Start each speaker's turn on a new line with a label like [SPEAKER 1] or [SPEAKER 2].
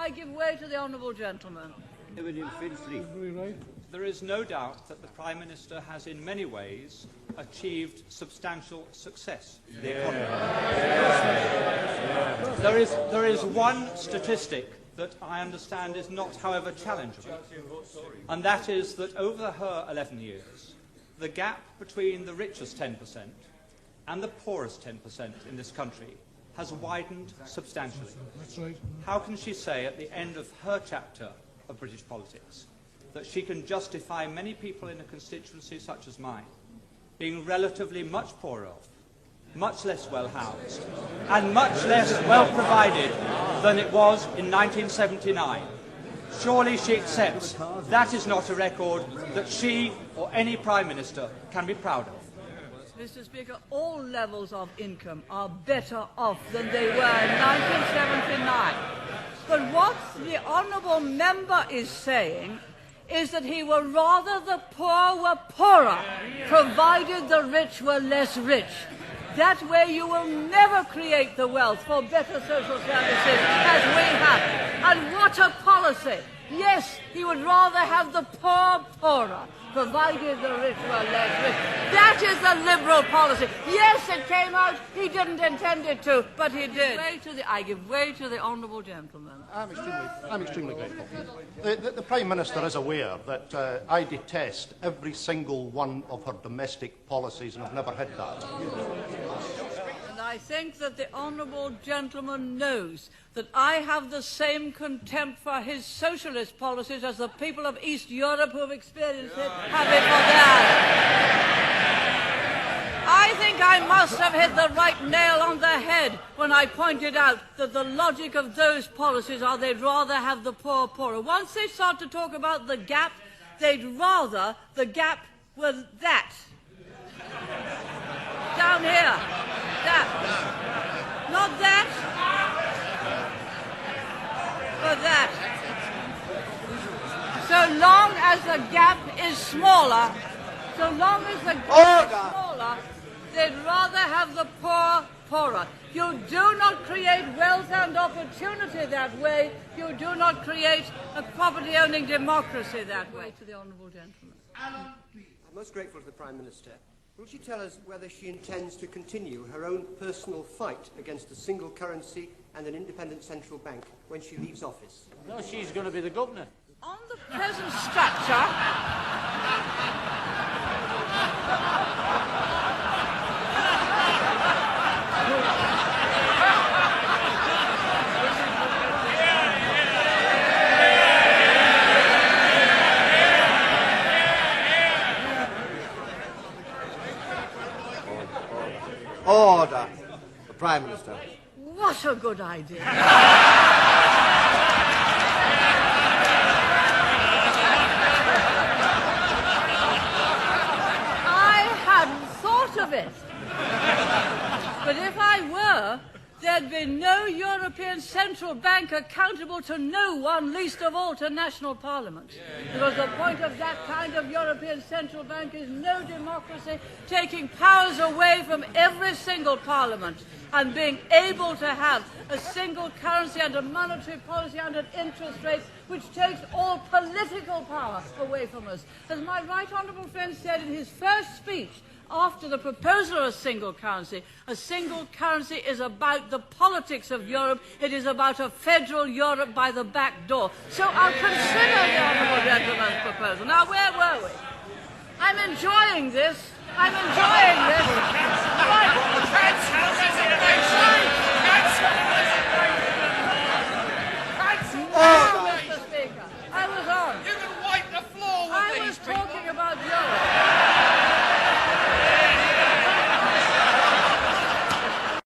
[SPEAKER 1] I give way to the honourable gentleman.
[SPEAKER 2] There is no doubt that the Prime Minister has in many ways achieved substantial success for the economy. There is one statistic that I understand is not, however, challengeable, and that is that over her 11 years, the gap between the richest 10% and the poorest 10% in this country has widened substantially.
[SPEAKER 3] That's right.
[SPEAKER 2] How can she say at the end of her chapter of British politics that she can justify many people in a constituency such as mine being relatively much poorer off, much less well housed, and much less well provided than it was in 1979? Surely she accepts that is not a record that she or any Prime Minister can be proud of.
[SPEAKER 1] Mr. Speaker, all levels of income are better off than they were in 1979. But what the honourable member is saying is that he would rather the poor were poorer, provided the rich were less rich. That way you will never create the wealth for better social services as we have. And what a policy! Yes, he would rather have the poor poorer, provided the rich were less rich. That is the Liberal policy. Yes, it came out. He didn't intend it to, but he did. I give way to the honourable gentleman.
[SPEAKER 4] I'm extremely grateful. The Prime Minister is aware that I detest every single one of her domestic policies and have never hid that.
[SPEAKER 1] And I think that the honourable gentleman knows that I have the same contempt for his socialist policies as the people of East Europe who have experienced it have it for theirs. I think I must have hit the right nail on the head when I pointed out that the logic of those policies are they'd rather have the poor poorer. Once they start to talk about the gap, they'd rather the gap was that. Down here. That. Not that. But that. So long as the gap is smaller, they'd rather have the poor poorer. You do not create wealth and opportunity that way. You do not create a property-owning democracy that way. To the honourable gentleman.
[SPEAKER 5] I'm most grateful to the Prime Minister. Will she tell us whether she intends to continue her own personal fight against a single currency and an independent central bank when she leaves office?
[SPEAKER 6] No, she's going to be the governor.
[SPEAKER 1] On the present structure,
[SPEAKER 5] Order. The Prime Minister.
[SPEAKER 1] what a good idea. Of it. But if I were, there'd be no European Central Bank accountable to no one, least of all to national parliaments. Because the point of that kind of European Central Bank is no democracy, taking powers away from every single parliament and being able to have a single currency and a monetary policy and an interest rate which takes all political power away from us. As my right honourable friend said in his first speech, after the proposal of a single currency is about the politics of Europe. It is about a federal Europe by the back door. So I'll consider the honourable gentleman's proposal. Now, where were we? I'm enjoying this.